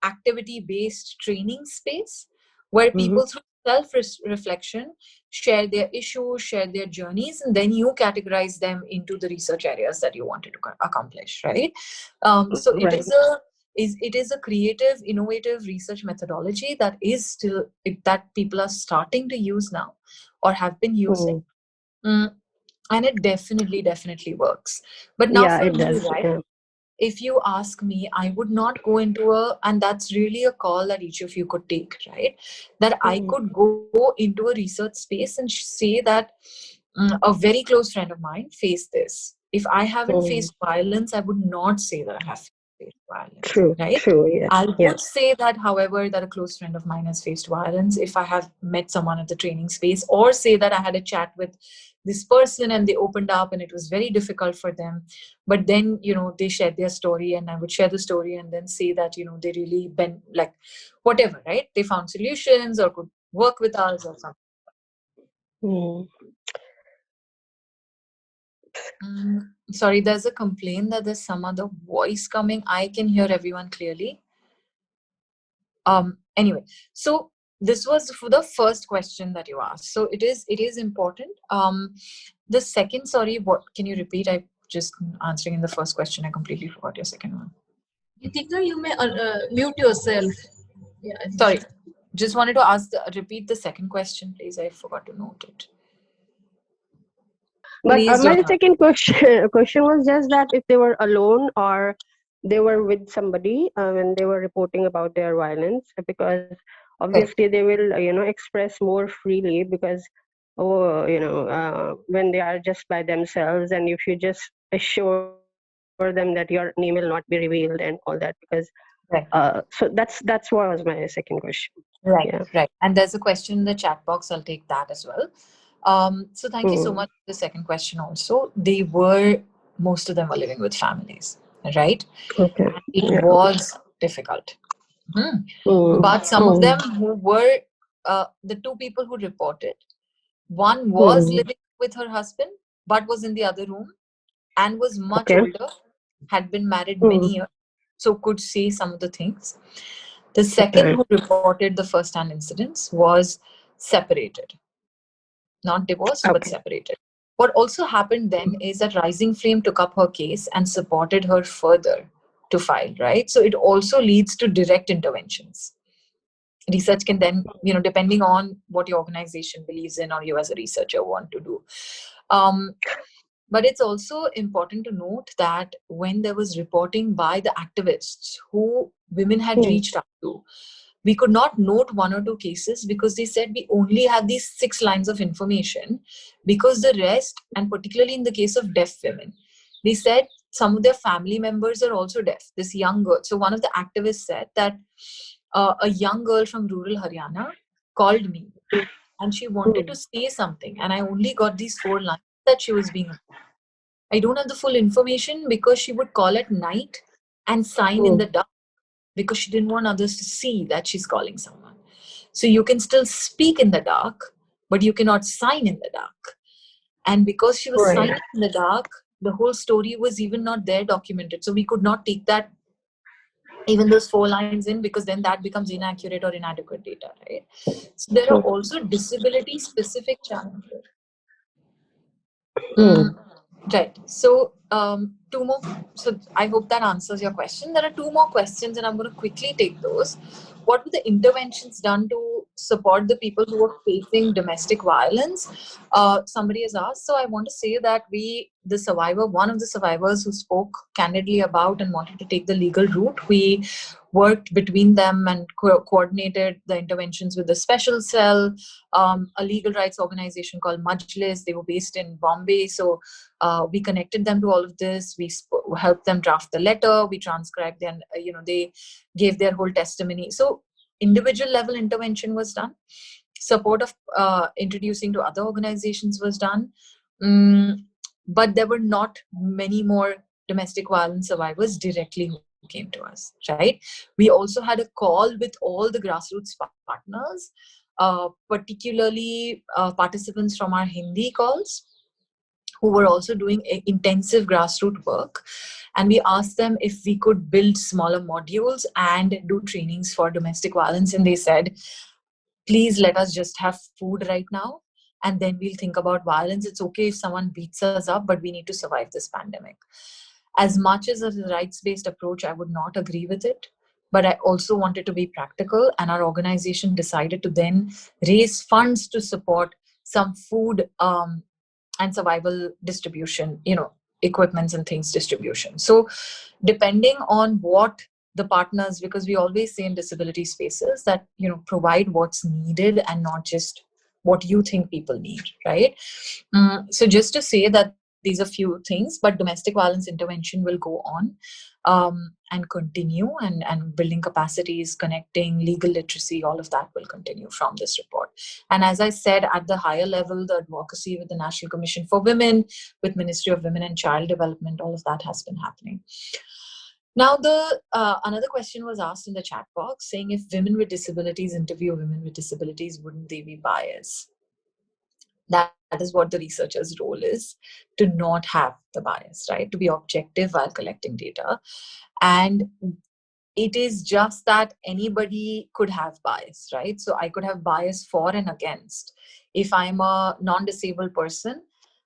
Speaker 2: activity-based training space where people through self-reflection share their issues, share their journeys, and then you categorize them into the research areas that you wanted to accomplish, right? So it is a creative, innovative research methodology that is still that people are starting to use now or have been using. And it definitely works. But now for me, right? If you ask me, I would not go into and that's really a call that each of you could take, right? That I could go into a research space and say that a very close friend of mine faced this. If I haven't faced violence, I would not say that I have faced violence, right? I would say that, however, that a close friend of mine has faced violence if I have met someone at the training space, or say that I had a chat with this person and they opened up and it was very difficult for them, but then they shared their story and I would share the story and then say that they really been like whatever, right? They found solutions or could work with us or something. Sorry, there's a complaint that there's some other voice coming. I can hear everyone clearly. Anyway, so this was for the first question that you asked. So it is important. The second, sorry, what can you repeat? I just answering in the first question. I completely forgot your second one.
Speaker 7: Ritika, you may mute yourself. Yeah.
Speaker 2: Sorry, just wanted to ask repeat the second question, please. I forgot to note it.
Speaker 6: But my second question was just that if they were alone or they were with somebody when they were reporting about their violence, because obviously they will express more freely, because when they are just by themselves, and if you just assure them that your name will not be revealed and all that, because so that's what was my second question.
Speaker 2: Right. And there's a question in the chat box. I'll take that as well. So thank you so much for the second question also. Most of them were living with families, right?
Speaker 6: Okay.
Speaker 2: It was difficult. But some of them who were, the two people who reported, one was living with her husband, but was in the other room and was much older, had been married many years, so could say some of the things. The second who reported the first-hand incidents was separated. Not divorced, but separated. What also happened then is that Rising Flame took up her case and supported her further to file, right? So it also leads to direct interventions. Research can then, depending on what your organization believes in or you as a researcher want to do. But it's also important to note that when there was reporting by the activists who women had reached out to, we could not note one or two cases because they said we only have these 6 lines of information, because the rest, and particularly in the case of deaf women, they said some of their family members are also deaf. This young girl. So one of the activists said that a young girl from rural Haryana called me and she wanted to say something, and I only got these 4 lines that she was being. I don't have the full information because she would call at night and sign in the dark because she didn't want others to see that she's calling someone. So you can still speak in the dark, but you cannot sign in the dark. And because she was signing in the dark, the whole story was even not there documented. So we could not take that, even those 4 lines in, because then that becomes inaccurate or inadequate data, right? So there are also disability specific challenges. Right. So 2 more. So I hope that answers your question. There are 2 more questions and I'm going to quickly take those. What were the interventions done to support the people who were facing domestic violence? Somebody has asked. So I want to say that one of the survivors who spoke candidly about and wanted to take the legal route, we worked between them and coordinated the interventions with the special cell, a legal rights organization called Majlis. They were based in Bombay. So we connected them to all of this. We helped them draft the letter. We transcribed them. They gave their whole testimony. So individual level intervention was done. support of introducing to other organizations was done. But there were not many more domestic violence survivors directly who came to us, right? We also had a call with all the grassroots partners, particularly participants from our Hindi calls, who were also doing intensive grassroots work. And we asked them if we could build smaller modules and do trainings for domestic violence. And they said, please let us just have food right now, and then we'll think about violence. It's okay if someone beats us up, but we need to survive this pandemic. As much as a rights-based approach, I would not agree with it, but I also wanted to be practical, and our organization decided to then raise funds to support some food and survival distribution, equipments and things distribution. So depending on what the partners, because we always say in disability spaces that, provide what's needed and not just what you think people need, right? So just to say that these are few things, but domestic violence intervention will go on and continue, and building capacities, connecting, legal literacy, all of that will continue from this report. And as I said, at the higher level, the advocacy with the National Commission for Women, with Ministry of Women and Child Development, all of that has been happening. Now, the another question was asked in the chat box saying, if women with disabilities interview women with disabilities, wouldn't they be biased? That is what the researcher's role is, to not have the bias, right? To be objective while collecting data. And it is just that anybody could have bias, right? So I could have bias for and against. If I'm a non-disabled person,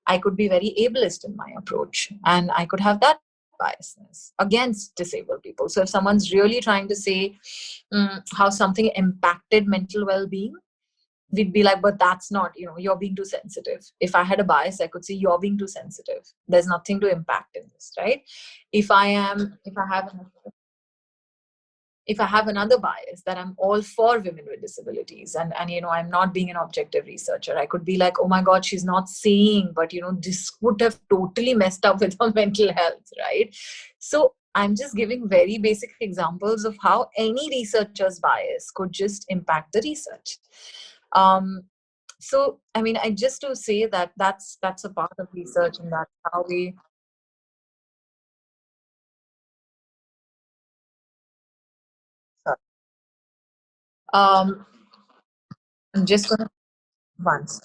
Speaker 2: I could be very ableist in my approach, and I could have that biasness against disabled people. So if someone's really trying to say how something impacted mental well-being, we'd be like, but that's not, you're being too sensitive. If I had a bias, I could say you're being too sensitive. There's nothing to impact in this, right? If I have another bias that I'm all for women with disabilities, and I'm not being an objective researcher, I could be like, oh my God, she's not saying, but this would have totally messed up with her mental health, right? So I'm just giving very basic examples of how any researcher's bias could just impact the research. So I just to say that that's a part of research, and that's how we. I'm just gonna once.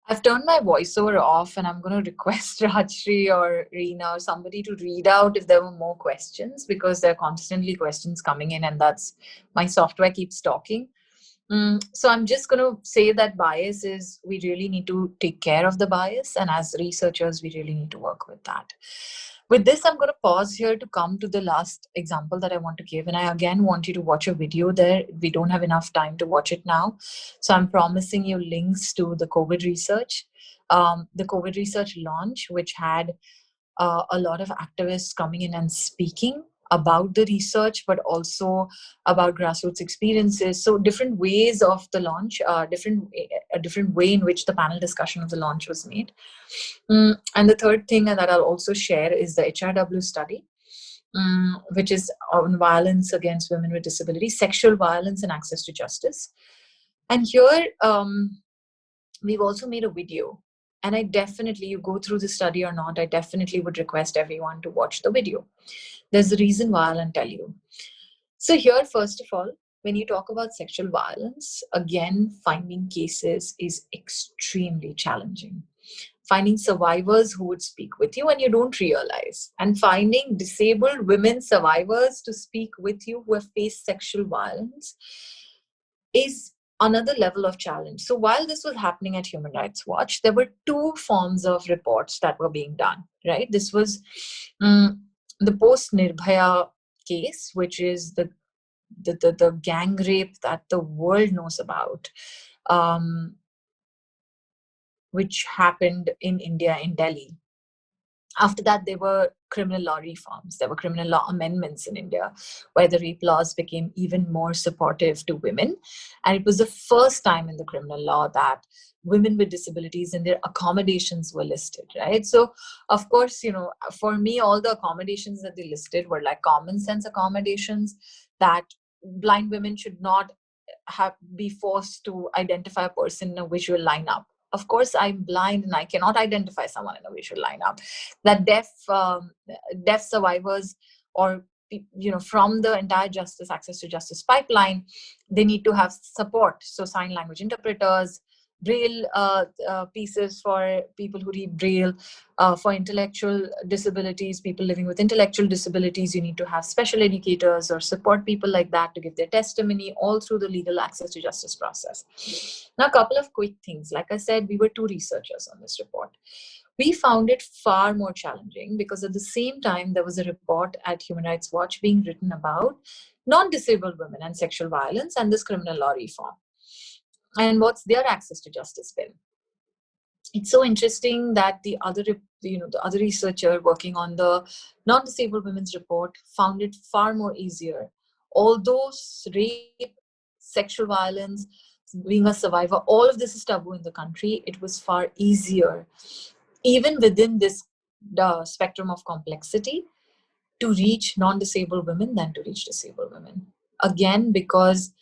Speaker 2: I've turned my voiceover off, and I'm going to request Rajshri or Reena or somebody to read out if there were more questions, because there are constantly questions coming in, and that's my software keeps talking. So I'm just going to say that bias is, we really need to take care of the bias, and as researchers, we really need to work with that. With this, I'm going to pause here to come to the last example that I want to give. And I again want you to watch a video there. We don't have enough time to watch it now. So I'm promising you links to the COVID research, the COVID research launch, which had a lot of activists coming in and speaking about the research, but also about grassroots experiences. So different ways of the launch, a different way in which the panel discussion of the launch was made. And the third thing that I'll also share is the HRW study, which is on violence against women with disabilities, sexual violence and access to justice. And here, we've also made a video. And I definitely, you go through the study or not, I definitely would request everyone to watch the video. There's a reason why I'll tell you. So here, first of all, when you talk about sexual violence, again, finding cases is extremely challenging. Finding survivors who would speak with you and you don't realize. And finding disabled women survivors to speak with you who have faced sexual violence is another level of challenge. So while this was happening at Human Rights Watch, there were two forms of reports that were being done, right? This was the post-Nirbhaya case, which is the gang rape that the world knows about, which happened in India, in Delhi. After that, there were criminal law reforms. There were criminal law amendments in India where the rape laws became even more supportive to women. And it was the first time in the criminal law that women with disabilities and their accommodations were listed, right? So, of course, for me, all the accommodations that they listed were like common sense accommodations, that blind women should not be forced to identify a person in a visual lineup. Of course, I'm blind and I cannot identify someone in a visual lineup. That deaf survivors, or from the entire access to justice pipeline, they need to have support. So sign language interpreters, braille pieces for people who read braille, for intellectual disabilities, people living with intellectual disabilities, you need to have special educators or support people like that to give their testimony all through the legal access to justice process. Now, a couple of quick things. Like I said, we were 2 researchers on this report. We found it far more challenging because at the same time, there was a report at Human Rights Watch being written about non-disabled women and sexual violence and this criminal law reform. And what's their access to justice been? It's so interesting that the other researcher working on the non-disabled women's report found it far more easier. Although rape, sexual violence, being a survivor, all of this is taboo in the country, it was far easier, even within this spectrum of complexity, to reach non-disabled women than to reach disabled women. Again, because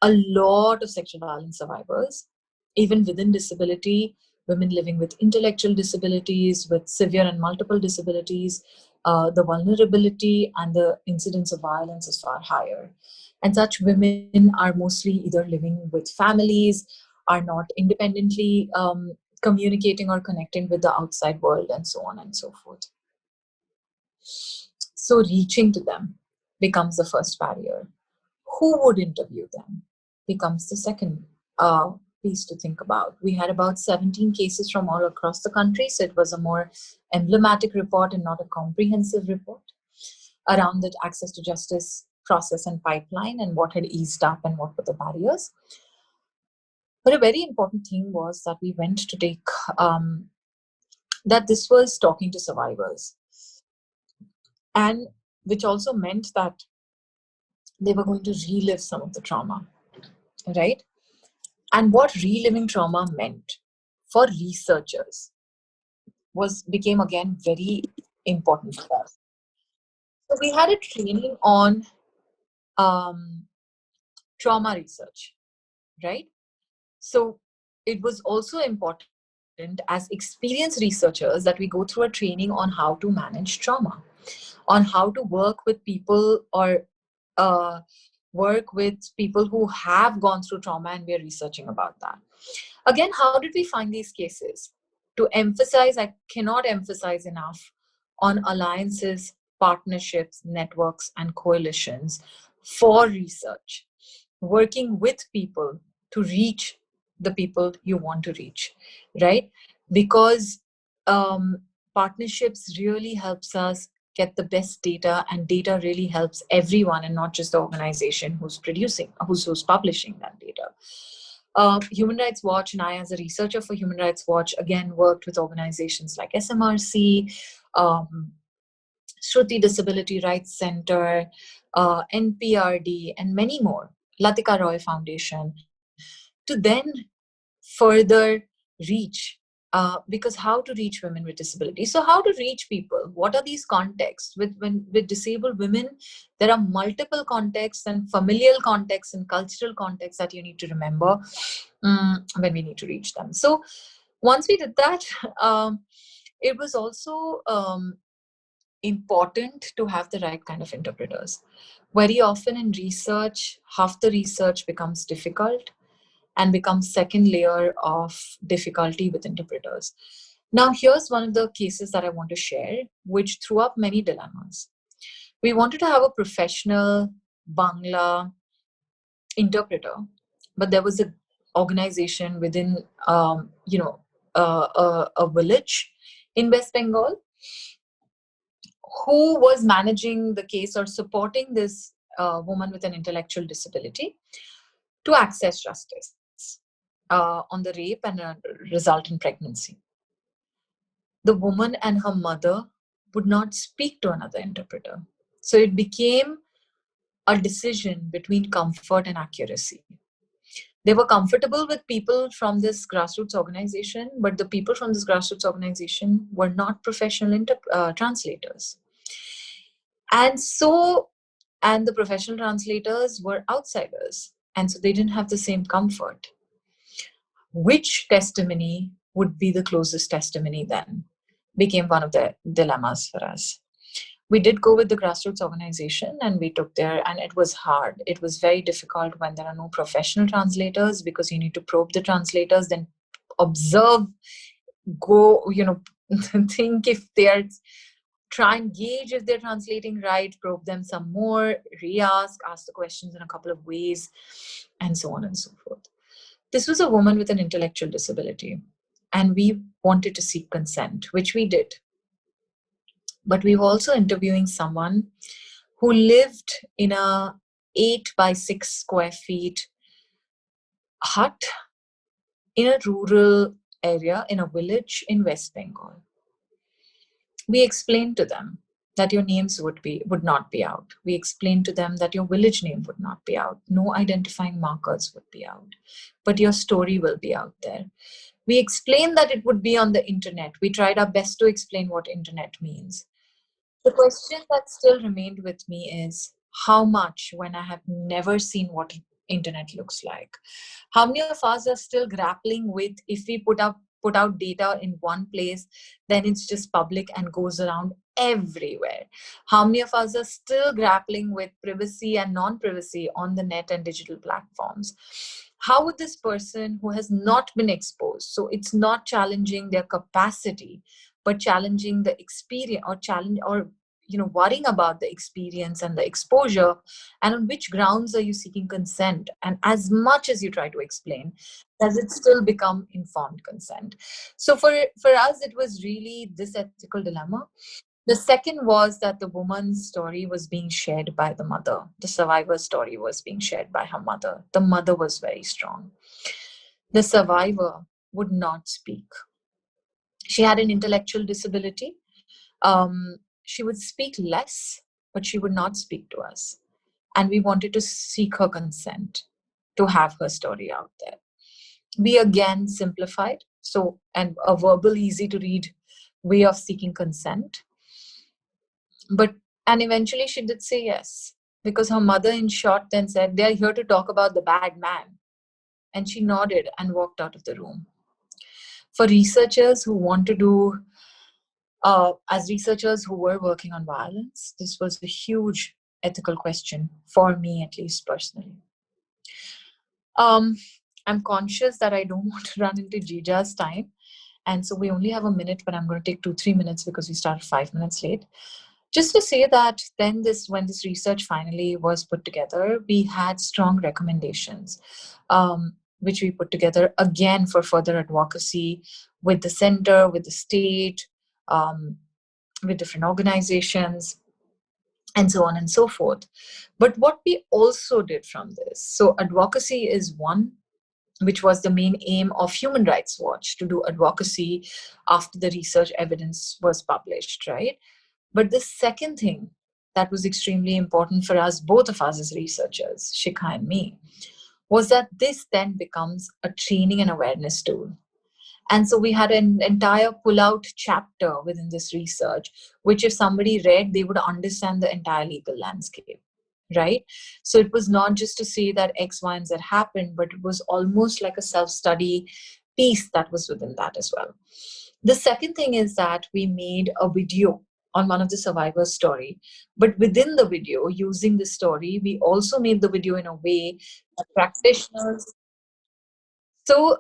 Speaker 2: a lot of sexual violence survivors, even within disability, women living with intellectual disabilities, with severe and multiple disabilities, the vulnerability and the incidence of violence is far higher. And such women are mostly either living with families, are not independently communicating or connecting with the outside world, and so on and so forth. So reaching to them becomes the first barrier. Who would interview them becomes the second piece to think about. We had about 17 cases from all across the country, so it was a more emblematic report and not a comprehensive report around the access to justice process and pipeline and what had eased up and what were the barriers. But a very important thing was that we went to take, that this was talking to survivors, and which also meant that they were going to relive some of the trauma, right? And what reliving trauma meant for researchers became again very important for us. So we had a training on trauma research, right? So it was also important as experienced researchers that we go through a training on how to manage trauma, on how to work with people or work with people who have gone through trauma, and we're researching about that. Again, how did we find these cases? To emphasize, I cannot emphasize enough on alliances, partnerships, networks, and coalitions for research, working with people to reach the people you want to reach, right? Because partnerships really helps us get the best data, and data really helps everyone and not just the organization who's publishing that data. Human Rights Watch and I, as a researcher for Human Rights Watch, again worked with organizations like SMRC, Shruti Disability Rights Center, NPRD, and many more, Latika Roy Foundation, to then further reach, because how to reach women with disabilities. So how to reach people? What are these contexts? With disabled women, there are multiple contexts and familial contexts and cultural contexts that you need to remember when we need to reach them. So once we did that, it was also important to have the right kind of interpreters. Very often in research, half the research becomes difficult and becomes second layer of difficulty with interpreters. Now, here's one of the cases that I want to share, which threw up many dilemmas. We wanted to have a professional Bangla interpreter, but there was an organization within, a village in West Bengal who was managing the case or supporting this woman with an intellectual disability to access justice on the rape and a resultant pregnancy. The woman and her mother would not speak to another interpreter. So it became a decision between comfort and accuracy. They were comfortable with people from this grassroots organization, but the people from this grassroots organization were not professional translators. And the professional translators were outsiders. And so they didn't have the same comfort. Which testimony would be the closest testimony then became one of the dilemmas for us. We did go with the grassroots organization and we took there, and it was hard. It was very difficult when there are no professional translators, because you need to probe the translators, then observe, think if they're, try and gauge if they're translating right, probe them some more, ask the questions in a couple of ways, and so on and so forth. This was a woman with an intellectual disability, and we wanted to seek consent, which we did. But we were also interviewing someone who lived in a 8 by 6 square feet hut in a rural area in a village in West Bengal. We explained to them that your names would not be out. We explained to them that your village name would not be out. No identifying markers would be out, but your story will be out there. We explained that it would be on the internet. We tried our best to explain what internet means. The question that still remained with me is, how much, when I have never seen what internet looks like? How many of us are still grappling with, if we put out data in one place, then it's just public and goes around everywhere? How many of us are still grappling with privacy and non-privacy on the net and digital platforms? How would this person who has not been exposed, so it's not challenging their capacity, but challenging the experience, or worrying about the experience and the exposure, and on which grounds are you seeking consent? And as much as you try to explain, does it still become informed consent? So for us, it was really this ethical dilemma. The second was that the woman's story was being shared by the mother. The survivor's story was being shared by her mother. The mother was very strong. The survivor would not speak. She had an intellectual disability. She would speak less, but she would not speak to us. And we wanted to seek her consent to have her story out there. We again simplified, and a verbal, easy to read way of seeking consent. And eventually she did say yes, because her mother in short then said, "They're here to talk about the bad man." And she nodded and walked out of the room. For researchers who want to do, as researchers who were working on violence, this was a huge ethical question, for me at least personally. I'm conscious that I don't want to run into Jija's time. And so we only have a minute, but I'm going to take 2-3 minutes because we started 5 minutes late. Just to say that then when this research finally was put together, we had strong recommendations, which we put together again for further advocacy with the center, with the state, with different organizations, and so on and so forth. But what we also did from this, so advocacy is one, which was the main aim of Human Rights Watch, to do advocacy after the research evidence was published, right? But the second thing that was extremely important for us, both of us as researchers, Shikha and me, was that this then becomes a training and awareness tool. And so we had an entire pull-out chapter within this research, which if somebody read, they would understand the entire legal landscape, right? So it was not just to say that X, Y, and Z happened, but it was almost like a self-study piece that was within that as well. The second thing is that we made a video on one of the survivors' story, but within the video, using the story, we also made the video in a way that practitioners. So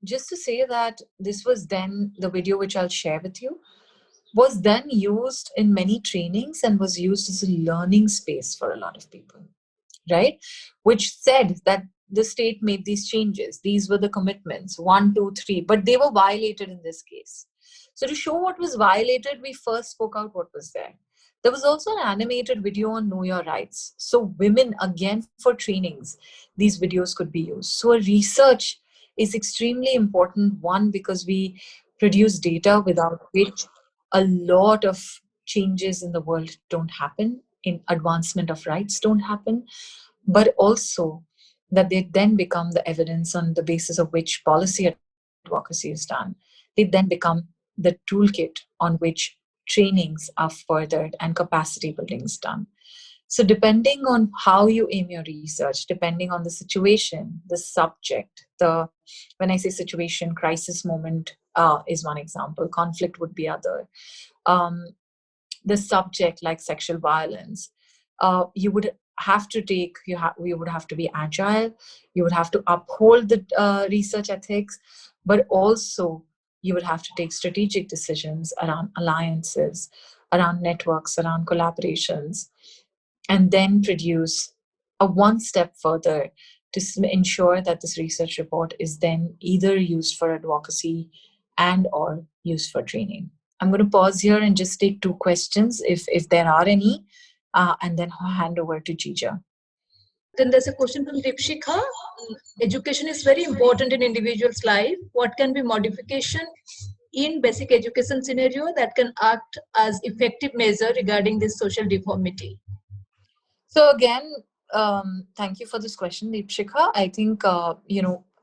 Speaker 2: just to say that this was then the video, which I'll share with you, was then used in many trainings and was used as a learning space for a lot of people, right? Which said that the state made these changes. These were the commitments, 1, 2, 3, but they were violated in this case. So to show what was violated, we first spoke out what was there. There was also an animated video on Know Your Rights. So women, again, for trainings, these videos could be used. So a research is extremely important, one, because we produce data without which a lot of changes in the world don't happen, in advancement of rights don't happen, but also that they then become the evidence on the basis of which policy advocacy is done. They then become the toolkit on which trainings are furthered and capacity building is done. So depending on how you aim your research, depending on the situation, the subject, when I say situation, crisis moment is one example, conflict would be other. Um, the subject like sexual violence, you would have to take, you would have to be agile, you would have to uphold the research ethics, but also you would have to take strategic decisions around alliances, around networks, around collaborations, and then produce a one step further to ensure that this research report is then either used for advocacy and or used for training. I'm going to pause here and just take 2 questions if there are any, and then hand over to Jija.
Speaker 7: Then there's a question from Dipshika. Education is very important in individual's life. What can be modification in basic education scenario that can act as effective measure regarding this social deformity?
Speaker 2: So again, thank you for this question, Deepshika. I think,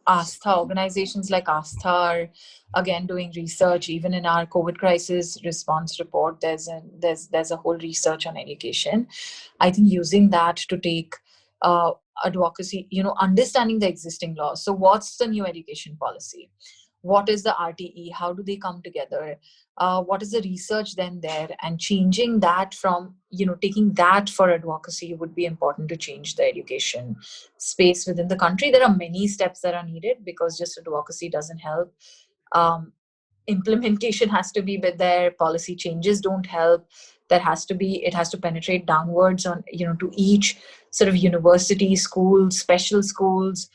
Speaker 2: Astha, organizations like Astha are again doing research. Even in our COVID crisis response report, there's a whole research on education. I think using that to take advocacy, understanding the existing laws. So what's the new education policy? What is the RTE? How do they come together? What is the research then there? And changing that from, taking that for advocacy would be important to change the education space within the country. There are many steps that are needed because just advocacy doesn't help. Implementation has to be there. Policy changes don't help. It has to penetrate downwards on, to each sort of university, schools, special schools,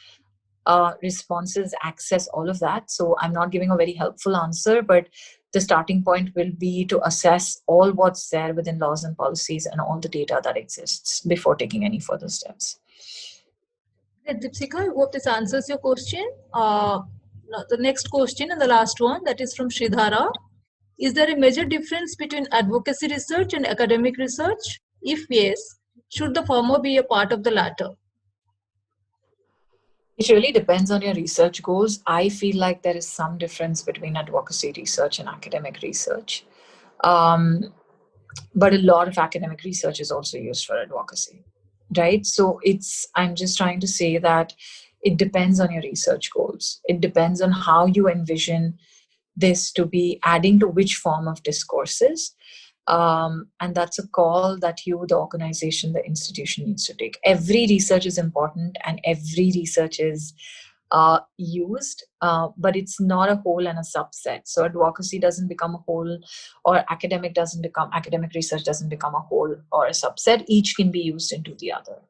Speaker 2: responses, access, all of that. So I'm not giving a very helpful answer, but the starting point will be to assess all what's there within laws and policies and all the data that exists before taking any further steps.
Speaker 7: Dipsika, I hope this answers your question. The next question and the last one, that is from Sridhara. Is there a major difference between advocacy research and academic research? If yes, should the former be a part of the latter?
Speaker 2: It really depends on your research goals. I feel like there is some difference between advocacy research and academic research. But a lot of academic research is also used for advocacy, right? So I'm just trying to say that it depends on your research goals. It depends on how you envision this to be adding to which form of discourses. And that's a call that you, the organization, the institution needs to take. Every research is important and every research is used, but it's not a whole and a subset. So advocacy doesn't become a whole, or academic research doesn't become a whole or a subset. Each can be used into the other.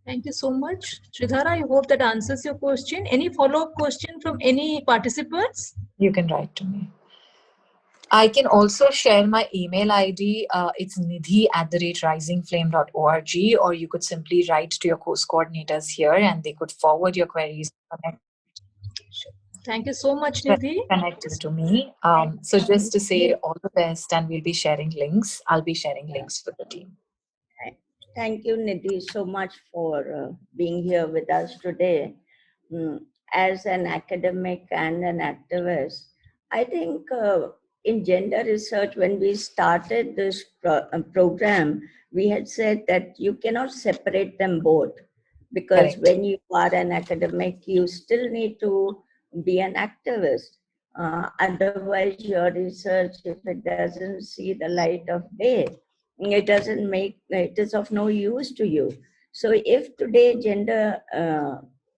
Speaker 7: Thank you so much. Sridhara, I hope that answers your question. Any follow-up question from any participants?
Speaker 2: You can write to me. I can also share my email ID. It's nidhi@risingflame.org, or you could simply write to your course coordinators here and they could forward your queries.
Speaker 7: Thank you so much, Nidhi.
Speaker 2: Connect to me. So just to say all the best, and we'll be sharing links. I'll be sharing links with the team.
Speaker 3: Thank you, Nidhi, so much for being here with us today. As an academic and an activist, I think in gender research, when we started this program, we had said that you cannot separate them both, because
Speaker 2: Correct.
Speaker 3: when you are an academic, you still need to be an activist. Otherwise, your research, if it doesn't see the light of day, it is of no use to you. So if today gender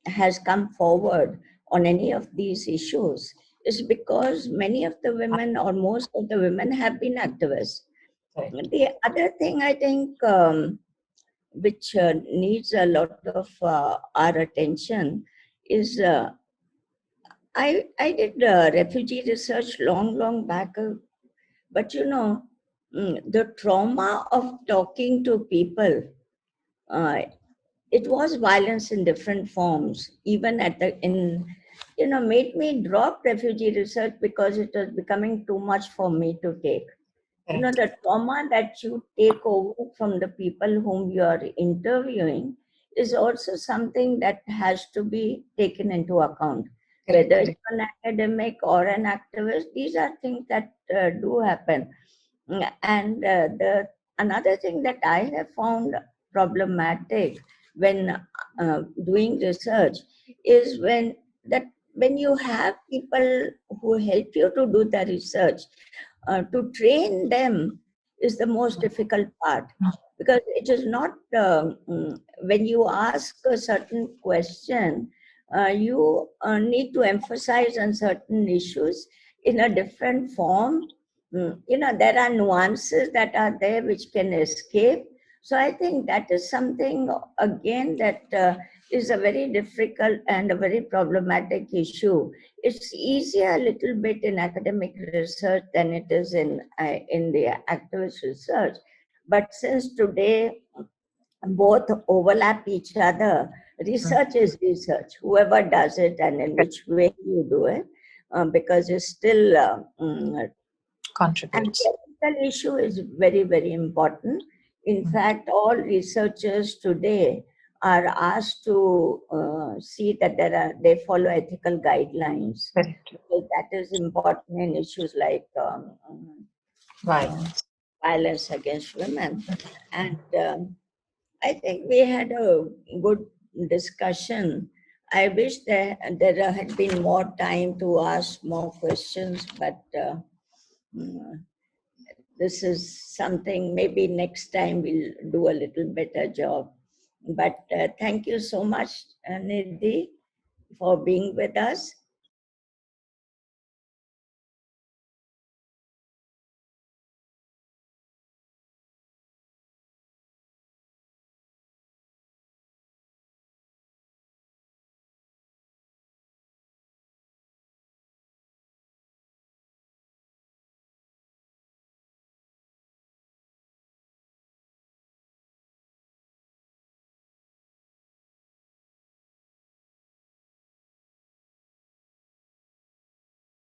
Speaker 3: has come forward on any of these issues, it's because many of the women or most of the women have been activists.
Speaker 2: Right.
Speaker 3: The other thing I think which needs a lot of our attention is I did refugee research long back, but the trauma of talking to people, it was violence in different forms, even in made me drop refugee research because it was becoming too much for me to take. The trauma that you take over from the people whom you are interviewing is also something that has to be taken into account. Whether it's an academic or an activist, these are things that do happen. And another thing that I have found problematic when doing research is when you have people who help you to do the research, to train them is the most difficult part, because it is not when you ask a certain question, you need to emphasize on certain issues in a different form. There are nuances that are there which can escape. So I think that is something, again, that is a very difficult and a very problematic issue. It's easier a little bit in academic research than it is in the activist research. But since today both overlap each other, research is research, whoever does it and in which way you do it, because it's still
Speaker 2: contributes.
Speaker 3: And the ethical issue is very, very important. In fact, all researchers today are asked to see that they follow ethical guidelines. So that is important in issues like violence against women. And I think we had a good discussion. I wish there had been more time to ask more questions, but this is something maybe next time we'll do a little better job. But thank you so much, Nidhi, for being with us.